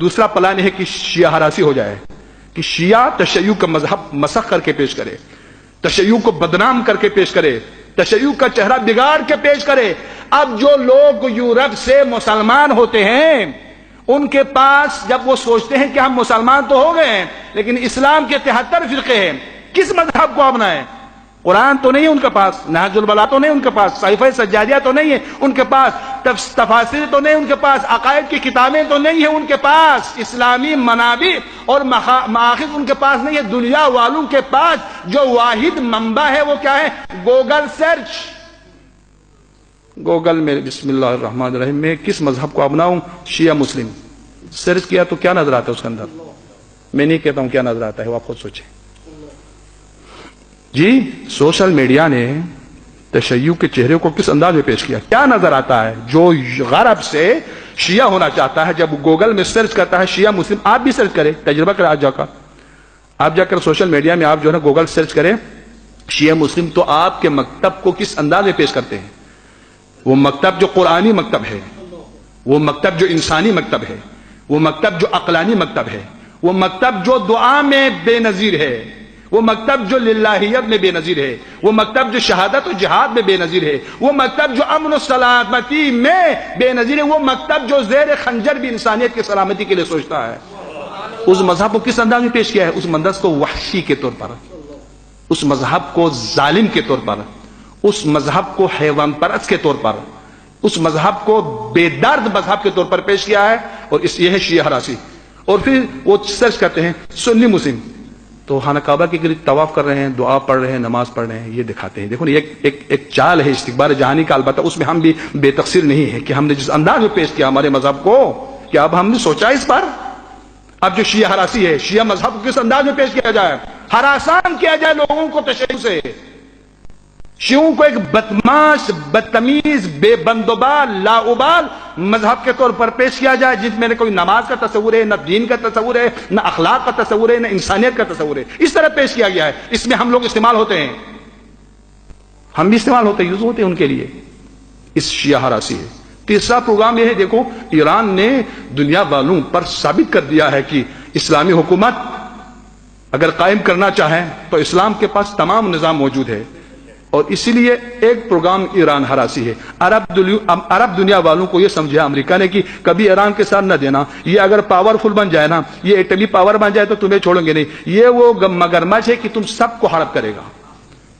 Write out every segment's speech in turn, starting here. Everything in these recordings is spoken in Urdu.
دوسرا پلان ہے کہ شیعہ ہراسی ہو جائے، کہ شیعہ تشیع کا مذہب مسخ کر کے پیش کرے، تشیع کو بدنام کر کے پیش کرے، تشیع کا چہرہ بگاڑ کے پیش کرے۔ اب جو لوگ یورپ سے مسلمان ہوتے ہیں ان کے پاس جب وہ سوچتے ہیں کہ ہم مسلمان تو ہو گئے ہیں لیکن اسلام کے 73 فرقے ہیں، کس مذہب کو اپنائیں؟ قرآن تو نہیں ان کے پاس، نہج البلاغہ تو نہیں ان کے پاس، صحیفہ سجادیہ تو نہیں ہے ان کے پاس، تفاسیر تو نہیں ان کے پاس، عقائد کی کتابیں تو نہیں ہیں ان کے پاس، اسلامی منابع اور مآخذ ان کے پاس نہیں ہے۔ دنیا والوں کے پاس جو واحد منبع ہے وہ کیا ہے؟ Google search. گوگل میں بسم اللہ الرحمن الرحیم میں کس مذہب کو اپناؤں؟ شیعہ مسلم سرچ کیا تو کیا نظر آتا ہے اس کے اندر؟ میں نہیں کہتا ہوں کیا نظر آتا ہے، وہ آپ خود سوچیں۔ جی سوشل میڈیا نے تشیع کے چہرے کو کس انداز میں پیش کیا؟ کیا نظر آتا ہے؟ جو غرب سے شیعہ ہونا چاہتا ہے جب گوگل میں سرچ کرتا ہے شیعہ مسلم، آپ بھی سرچ کریں، تجربہ کریں، آپ جا کر سوشل میڈیا میں آپ جو ہے نا گوگل سرچ کریں شیعہ مسلم، تو آپ کے مکتب کو کس انداز میں پیش کرتے ہیں؟ وہ مکتب جو قرآنی مکتب ہے، وہ مکتب جو انسانی مکتب ہے، وہ مکتب جو عقلانی مکتب ہے، وہ مکتب جو دعا میں بے نظیر ہے، وہ مکتب جو للہیت میں بے نظیر ہے، وہ مکتب جو شہادت و جہاد میں بے نظیر ہے، وہ مکتب جو امن و سلامتی میں بے نظیر ہے، وہ مکتب جو زیر خنجر بھی انسانیت کی سلامتی کے لیے سوچتا ہے۔ اس مذہب کو کس انداز میں پیش کیا ہے؟ اس مندرس کو وحشی کے طور پر، اس مذہب کو ظالم کے طور پر، اس مذہب کو حیوان پرست کے طور پر، اس مذہب کو بے درد مذہب کے طور پر پیش کیا ہے، اور یہ ہے شیعہ ہراسی۔ اور پھر وہ سرچ کرتے ہیں سنی مسلم، تو خانہ کعبہ کے قریب طواف کر رہے ہیں، دعا پڑھ رہے ہیں، نماز پڑھ رہے ہیں، یہ دکھاتے ہیں۔ دیکھو ایک چال ہے استکبار جہانی کا، البتہ اس میں ہم بھی بے تقصیر نہیں ہے کہ ہم نے جس انداز میں پیش کیا ہمارے مذہب کو، کیا اب ہم نے سوچا اس پر؟ اب جو شیعہ ہراسی ہے، شیعہ مذہب کو کس انداز میں پیش کیا جائے؟ ہراسان کیا جائے لوگوں کو تشیع سے، شیعوں کو ایک بدماش، بدتمیز، بے بندوبال، لاؤبال مذہب کے طور پر پیش کیا جائے جس میں نہ کوئی نماز کا تصور ہے، نہ دین کا تصور ہے، نہ اخلاق کا تصور ہے، نہ انسانیت کا تصور ہے۔ اس طرح پیش کیا گیا ہے، اس میں ہم لوگ استعمال ہوتے ہیں، ہم بھی استعمال ہوتے ہیں، یوز ہوتے ہیں ان کے لیے۔ اس شیعہ ہراسی ہے۔ تیسرا پروگرام یہ ہے، دیکھو ایران نے دنیا والوں پر ثابت کر دیا ہے کہ اسلامی حکومت اگر قائم کرنا چاہیں تو اسلام کے پاس تمام نظام موجود ہے، اور اسی لیے ایک پروگرام ایران ہراسی ہے۔ عرب دنیا والوں کو یہ سمجھا امریکہ نے کہ کبھی ایران کے ساتھ نہ دینا، یہ اگر پاورفل بن جائے نا، یہ ایٹمی پاور بن جائے تو تمہیں چھوڑیں گے نہیں، یہ وہ مگرمچھ ہے کہ تم سب کو ہڑپ کرے گا۔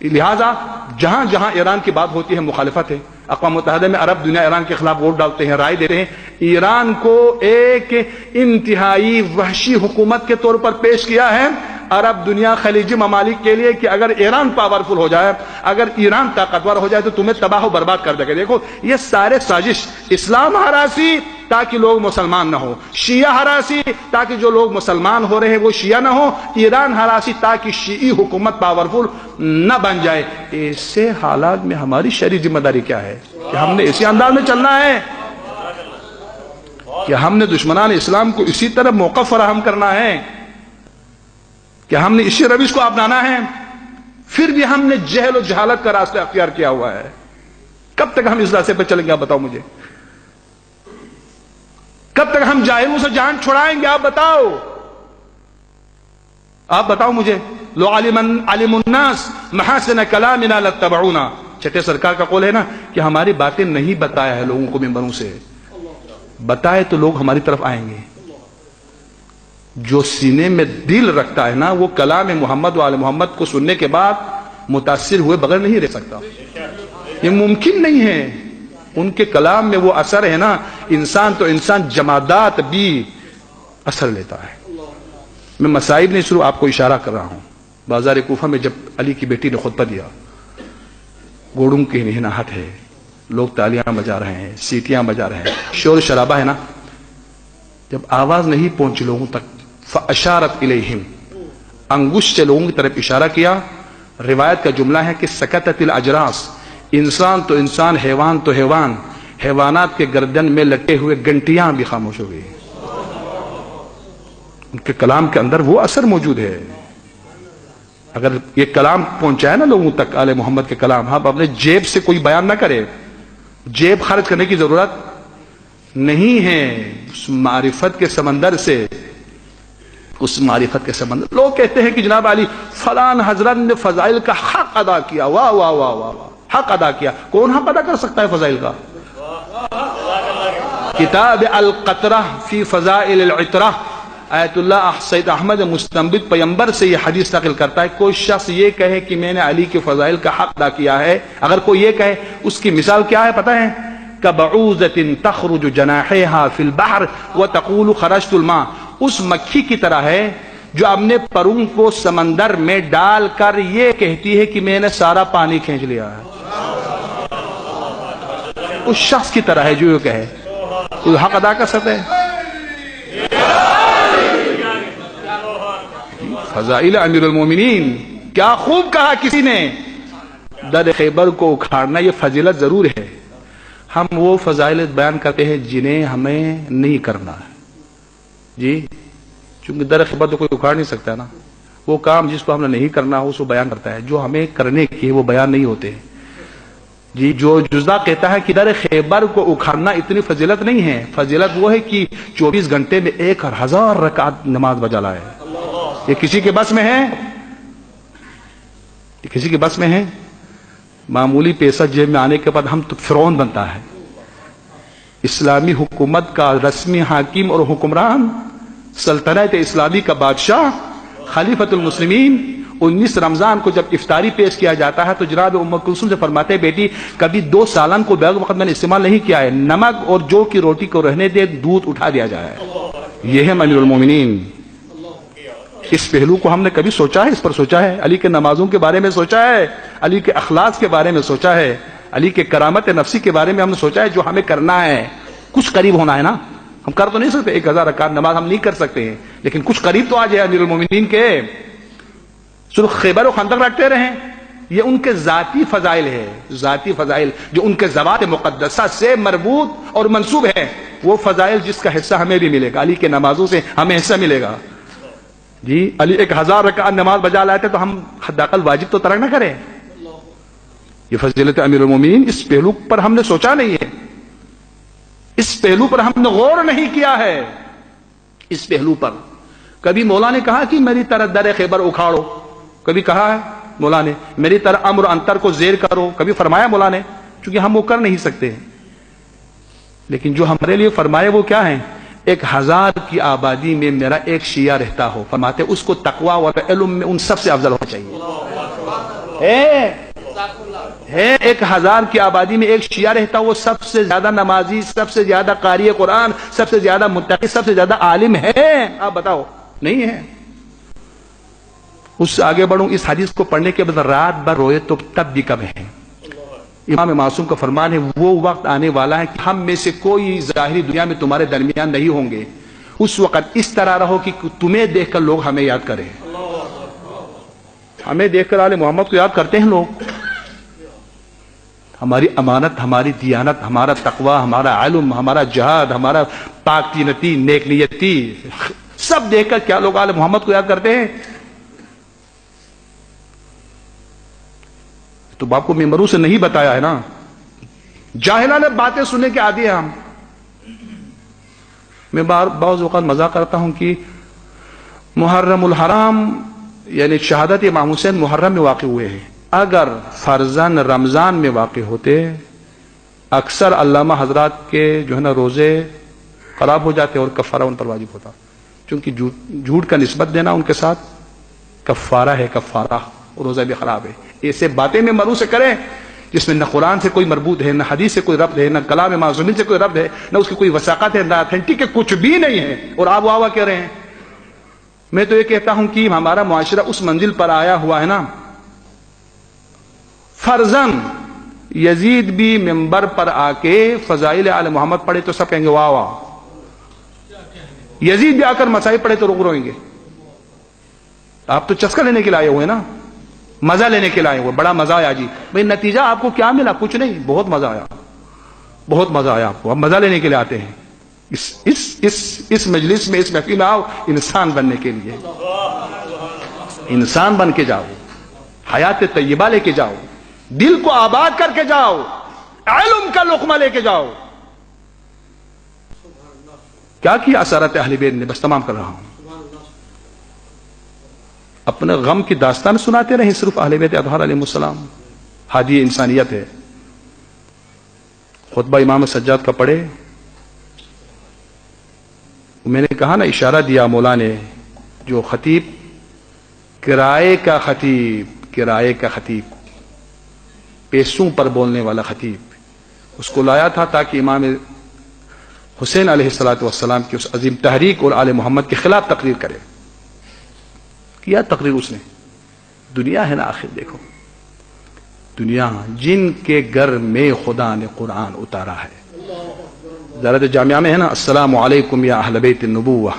لہٰذا جہاں جہاں ایران کی بات ہوتی ہے مخالفت ہے۔ اقوام متحدہ میں عرب دنیا ایران کے خلاف ووٹ ڈالتے ہیں، رائے دیتے ہیں۔ ایران کو ایک انتہائی وحشی حکومت کے طور پر پیش کیا ہے عرب دنیا خلیجی ممالک کے لیے کہ اگر ایران پاورفل ہو جائے، اگر ایران طاقتور ہو جائے تو تمہیں تباہ و برباد کر دے گا۔ دیکھو یہ سارے سازش، اسلام ہراسی تاکہ لوگ مسلمان نہ ہو، شیعہ ہراسی تاکہ جو لوگ مسلمان ہو رہے ہیں وہ شیعہ نہ ہو، ایران ہراسی تاکہ شیعی حکومت پاورفل نہ بن جائے۔ ایسے حالات میں ہماری شرعی ذمہ داری کیا ہے کہ ہم نے اسی انداز میں چلنا ہے، کہ ہم نے دشمنان اسلام کو اسی طرح موقع فراہم کرنا ہے، کہ ہم نے اسی روش کو اپنانا ہے۔ پھر بھی ہم نے جہل و جہالت کا راستہ اختیار کیا ہوا ہے۔ کب تک ہم اس راستے پہ چلیں گے؟ آپ بتاؤ مجھے، کب تک ہم جاہلوں سے جان چھڑائیں گے؟ آپ بتاؤ مجھے۔ لو علم الناس محاسن کلامنا لاتبعونا، چھٹے سرکار کا قول ہے نا کہ ہماری باتیں نہیں بتایا ہے لوگوں کو ممبروں سے، بتائے تو لوگ ہماری طرف آئیں گے۔ جو سینے میں دل رکھتا ہے نا وہ کلام محمد و آل محمد کو سننے کے بعد متاثر ہوئے بغیر نہیں رہ سکتا، یہ ممکن نہیں ہے۔ ان کے کلام میں وہ اثر ہے نا، انسان تو انسان، جمادات بھی اثر لیتا ہے۔ میں مصائب نہیں صرف آپ کو اشارہ کر رہا ہوں۔ بازار کوفہ میں جب علی کی بیٹی نے خطبہ دیا، گوڑوں کی نہناہٹ ہے، لوگ تالیاں بجا رہے ہیں، سیٹیاں بجا رہے ہیں، شور شرابہ ہے نا، جب آواز نہیں پہنچی لوگوں تک، فاشارت الیہم، انگشت سے لوگوں کی طرف اشارہ کیا۔ روایت کا جملہ ہے کہ سکتت الاجراس، انسان تو انسان، حیوان تو حیوان، حیوانات کے گردن میں لٹے ہوئے گھنٹیاں بھی خاموش ہو گئی۔ ان کے کلام کے اندر وہ اثر موجود ہے۔ اگر یہ کلام پہنچائے نا لوگوں تک، آل محمد کے کلام، آپ اپنے جیب سے کوئی بیان نہ کرے، جیب خرچ کرنے کی ضرورت نہیں ہیں اس معرفت کے سمندر سے، اس معرفت کے سمندر. لوگ کہتے ہیں کہ جناب علی فلان حضرت نے فضائل کا حق ادا کیا، واہ واہ واہ واہ واہ، حق ادا کیا. کون حق ادا کر سکتا ہے فضائل کا؟ کتاب القطرہ فی فضائل العطرہ، آیت اللہ سید احمد مستنبط پیمبر سے یہ حدیث نقل کرتا ہے. کوئی شخص یہ کہے کہ میں نے علی کے فضائل کا حق ادا کیا ہے، اگر کوئی یہ کہے، اس کی مثال کیا ہے پتہ ہے؟ کبعوضۃ تخرج جناحیہا فی البحر وتقول خرجت الماء، اس مکھی کی طرح ہے جو اپنے پروں کو سمندر میں ڈال کر یہ کہتی ہے کہ میں نے سارا پانی کھینچ لیا ہے. اس شخص کی طرح ہے جو یہ کہے. کوئی حق ادا کر سکتے ہیں؟ فضائل امیر المومنین، کیا خوب کہا کسی نے. در خیبر کو اکھاڑنا یہ فضیلت ضرور ہے. ہم وہ فضائل بیان کرتے ہیں جنہیں ہمیں نہیں کرنا ہے جی، چونکہ در خیبر تو کوئی اکھاڑ نہیں سکتا نا. وہ کام جس کو ہم نے نہیں کرنا ہو اس کو بیان کرتا ہے، جو ہمیں کرنے کی وہ بیان نہیں ہوتے جی. جو جزدہ کہتا ہے کہ در خیبر کو اکھاڑنا اتنی فضیلت نہیں ہے. فضیلت وہ ہے کہ 24 گھنٹے میں 1000 رکعت نماز بجا لائے. یہ کسی کے بس میں ہے؟ یہ کسی کے بس میں ہے؟ معمولی پیسہ جیب میں آنے کے بعد ہم تو فرعون بنتا ہے. اسلامی حکومت کا رسمی حاکم اور حکمران، سلطنت اسلامی کا بادشاہ، خلیفۃ المسلمین، 19 رمضان کو جب افطاری پیش کیا جاتا ہے تو جناب ام کلثوم سے فرماتے ہیں بیٹی کبھی 2 سالن کو بیگ وقت میں نے استعمال نہیں کیا ہے، نمک اور جو کی روٹی کو رہنے دے، دودھ اٹھا دیا جائے. یہ ہے امیر المومنین. اس پہلو کو ہم نے کبھی سوچا ہے؟ اس پر سوچا ہے؟ علی کے نمازوں کے بارے میں سوچا ہے؟ علی کے اخلاق کے بارے میں سوچا ہے؟ علی کے کرامت نفسی کے بارے میں ہم نے سوچا ہے؟ جو ہمیں کرنا ہے کچھ قریب ہونا ہے نا. ہم کر تو نہیں سکتے 1000 رکعت نماز ہم نہیں کر سکتے ہیں، لیکن کچھ قریب تو آ جائے امیر المومنین کے. صرف خیبر و خندق رکھتے رہیں، یہ ان کے ذاتی فضائل ہے. ذاتی فضائل جو ان کے ذوات مقدسہ سے مربوط اور منسوب ہے، وہ فضائل جس کا حصہ ہمیں بھی ملے گا. علی کے نمازوں سے ہمیں حصہ ملے گا جی. علی 1000 رکعت نماز بجا لاتے تو ہم حد اقل واجب تو ترک نہ کریں. یہ فضیلت امیر المومنین، اس پہلو پر ہم نے سوچا نہیں ہے، اس پہلو پر ہم نے غور نہیں کیا ہے. اس پہلو پر کبھی مولا نے کہا کہ میری طرح در خیبر اکھاڑو؟ کبھی کہا ہے مولا نے میری طرح امر انتر کو زیر کرو؟ کبھی فرمایا مولا نے؟ چونکہ ہم وہ کر نہیں سکتے. لیکن جو ہمارے لیے فرمائے وہ کیا ہے؟ 1000 کی آبادی میں میرا ایک شیعہ رہتا ہو، فرماتے اس کو تقوی اور علم میں ان سب سے افضل ہونا چاہیے. ہے 1000 کی آبادی میں ایک شیعہ رہتا ہو، وہ سب سے زیادہ نمازی، سب سے زیادہ قاری قرآن، سب سے زیادہ متقی، سب سے زیادہ عالم ہے. آپ بتاؤ نہیں ہے؟ اس سے آگے بڑھوں، اس حدیث کو پڑھنے کے بعد رات بھر روئے تو تب بھی کم ہے. امام معصوم کا فرمان ہے وہ وقت آنے والا ہے کہ ہم میں سے کوئی ظاہری دنیا میں تمہارے درمیان نہیں ہوں گے. اس وقت اس طرح رہو کہ تمہیں دیکھ کر لوگ ہمیں یاد کریں. ہمیں دیکھ کر آل محمد کو یاد کرتے ہیں لوگ. ہماری امانت، ہماری دیانت، ہمارا تقوی، ہمارا علم، ہمارا جہاد، ہمارا پاک تینتی، نیک نیتی، سب دیکھ کر کیا لوگ آل محمد کو یاد کرتے ہیں؟ تو باپ کو ممبروں سے نہیں بتایا ہے نا. جاہلانہ باتیں سننے کے عادی ہیں ہم. میں بعض اوقات مزاق کرتا ہوں کہ محرم الحرام یعنی شہادت امام حسین محرم میں واقع ہوئے ہیں. اگر فرضاً رمضان میں واقع ہوتے اکثر علامہ حضرات کے جو ہے نا روزے خراب ہو جاتے اور کفارہ ان پر واجب ہوتا. چونکہ جھوٹ کا نسبت دینا ان کے ساتھ کفارہ ہے. کفارہ روزہ بھی خراب ہے. ایسے باتیں میں مرو سے کریں جس میں نہ قرآن سے کوئی مربوط ہے، نہ حدیث سے کوئی ربط ہے، نہ کلام معصومین سے کوئی ربط ہے، نہ اس کی کوئی وثاقت ہے، نہ اتھینٹک ہے، کچھ بھی نہیں ہے، اور آپ واہ کہہ رہے ہیں. میں تو یہ کہتا ہوں کہ ہمارا معاشرہ اس منزل پر آیا ہوا ہے نا، فرضاً یزید بھی منبر پر آ کے فضائل آل محمد پڑھے تو سب کہیں گے واہ واہ. یزید بھی آ کر مسائل پڑھے تو روئیں گے. آپ تو چسکا لینے کے لیے آئے ہوئے نا، مزہ لینے کے لیے آئے ہوئے. بڑا مزہ آیا جی. بھئی نتیجہ آپ کو کیا ملا؟ کچھ نہیں. بہت مزہ آیا، بہت مزہ آیا آپ کو. اب مزہ لینے کے لیے آتے ہیں. اس مجلس میں، اس محفل میں آؤ انسان بننے کے لیے. انسان بن کے جاؤ، حیات طیبہ لے کے جاؤ، دل کو آباد کر کے جاؤ، علم کا لقمہ لے کے جاؤ. کیا کیا اسارت اہل بیت نے؟ بس تمام کر رہا ہوں. اپنے غم کی داستان سناتے رہے صرف اہل بیت اطہار علیہ السلام. ہادی انسانیت ہے. خطبہ امام سجاد کا پڑھے. میں نے کہا نا، اشارہ دیا مولا نے، جو خطیب کرائے کا خطیب پیسوں پر بولنے والا خطیب، اس کو لایا تھا تاکہ امام حسین علیہ السلام کی اس عظیم تحریک اور آل محمد کے خلاف تقریر کرے. کیا تقریر اس نے؟ دنیا ہے نا آخر، دیکھو دنیا جن کے گھر میں خدا نے قرآن اتارا ہے. زیارت جامعہ میں ہے نا، السلام علیکم یا اہل بیت النبوہ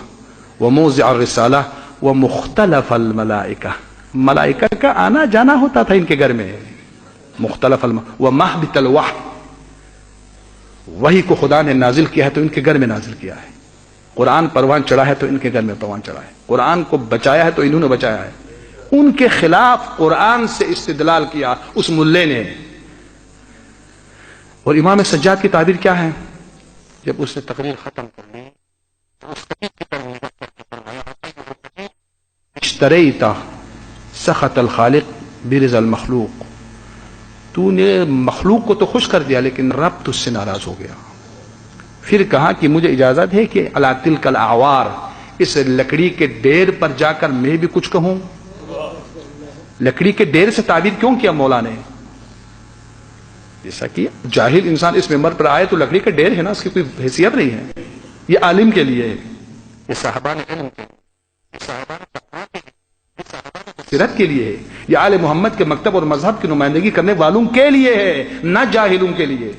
وموضع الرسالہ ومختلف الملائکہ. ملائکہ کا آنا جانا ہوتا تھا ان کے گھر میں. مختلف ومہبط الوحی، وحی کو خدا نے نازل کیا ہے تو ان کے گھر میں نازل کیا ہے. قرآن پروان چڑھا ہے تو ان کے گھر میں پروان چڑھا ہے. قرآن کو بچایا ہے تو انہوں نے بچایا ہے. ان کے خلاف قرآن سے استدلال کیا اس ملے نے. اور امام سجاد کی تعبیر کیا ہے؟ جب اس نے تقریر ختم کر لی تو اس خطیب کی طرف اشتریت سخط الخالق برضا المخلوق. تو نے مخلوق کو تو خوش کر دیا لیکن رب تجھ سے ناراض ہو گیا. پھر کہا کہ مجھے اجازت ہے کہ علی تلک الاعوار، اس لکڑی کے ڈیر پر جا کر میں بھی کچھ کہوں. لکڑی کے ڈیر سے تعبیر کیوں کیا مولا نے؟ جیسا کہ جاہل انسان اس ممبر پر آئے تو لکڑی کا ڈیر ہے نا، اس کی کوئی حیثیت نہیں ہے. یہ عالم کے لیے ہے، یہ صاحبان علم کے، سیرت کے لیے ہے، یہ آل محمد کے مکتب اور مذہب کی نمائندگی کرنے والوں کے لیے ہے، نہ جاہلوں کے لیے.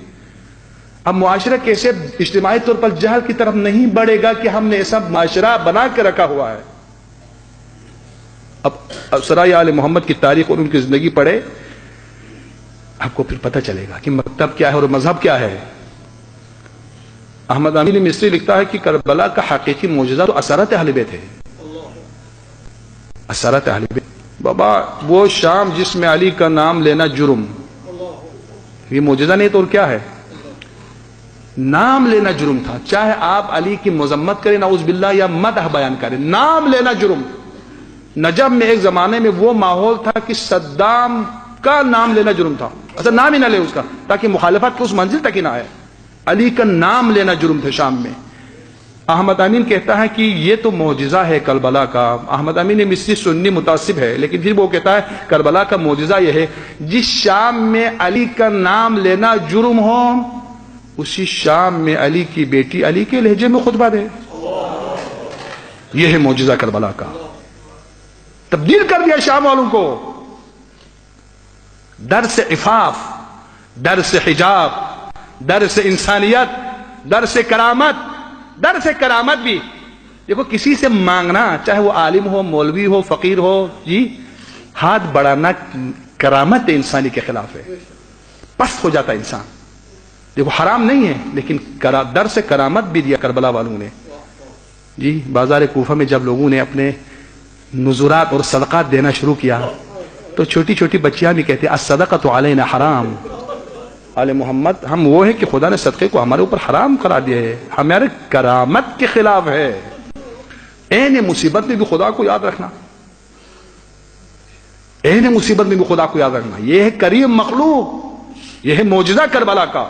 اب معاشرہ کیسے اجتماعی طور پر جہل کی طرف نہیں بڑھے گا کہ ہم نے ایسا معاشرہ بنا کے رکھا ہوا ہے. اب سرائے آل محمد کی تاریخ اور ان کی زندگی پڑھے، آپ کو پھر پتہ چلے گا کہ مکتب کیا ہے اور مذہب کیا ہے. احمد امین مصری لکھتا ہے کہ کربلا کا حقیقی معجزہ تو اسارت اہل بیت ہے. اسارت اہل بیت. بابا وہ شام جس میں علی کا نام لینا جرم، یہ معجزہ نہیں تو اور کیا ہے؟ نام لینا جرم تھا. چاہے آپ علی کی مذمت کریں نعوذ باللہ یا مدح بیان کریں، نام لینا جرم. نجب میں ایک زمانے میں وہ ماحول تھا کہ صدام کا نام لینا جرم تھا. اصل نام ہی نہ لے اس کا تاکہ مخالفت کو اس منزل تک ہی نہ آئے. علی کا نام لینا جرم تھا شام میں. احمد امین کہتا ہے کہ یہ تو معجزہ ہے کربلا کا. احمد امین مصری سنی متعصب ہے لیکن پھر وہ کہتا ہے کربلا کا معجزہ یہ ہے جس شام میں علی کا نام لینا جرم ہو، اسی شام میں علی کی بیٹی علی کے لہجے میں خطبہ دے. یہ ہے معجزہ کربلا کا. تبدیل کر دیا شام والوں کو. درس عفاف، درس حجاب، درس انسانیت، درس کرامت. درس کرامت بھی دیکھو، کسی سے مانگنا چاہے وہ عالم ہو، مولوی ہو، فقیر ہو، جی ہاتھ بڑھانا کرامت انسانی کے خلاف ہے. پست ہو جاتا انسان. دیکھو حرام نہیں ہے لیکن درس کرامت بھی دیا کربلا والوں نے. جی بازار کوفہ میں جب لوگوں نے اپنے نذرات اور صدقات دینا شروع کیا تو چھوٹی چھوٹی بچیاں بھی کہتے ہیں الصدقۃ علینا حرام. آل محمد ہم وہ ہیں کہ خدا نے صدقے کو ہمارے اوپر حرام کرا دیا ہے، ہمارے کرامت کے خلاف ہے. عین مصیبت میں بھی خدا کو یاد رکھنا، عین مصیبت میں بھی خدا کو یاد رکھنا. یہ ہے کریم مخلوق، یہ ہے معجزہ کربلا کا.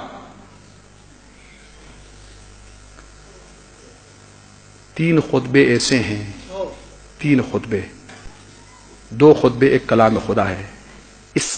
3 خطبے ایسے ہیں، 3 خطبے، 2 خطبے ایک کلام خدا ہے. اس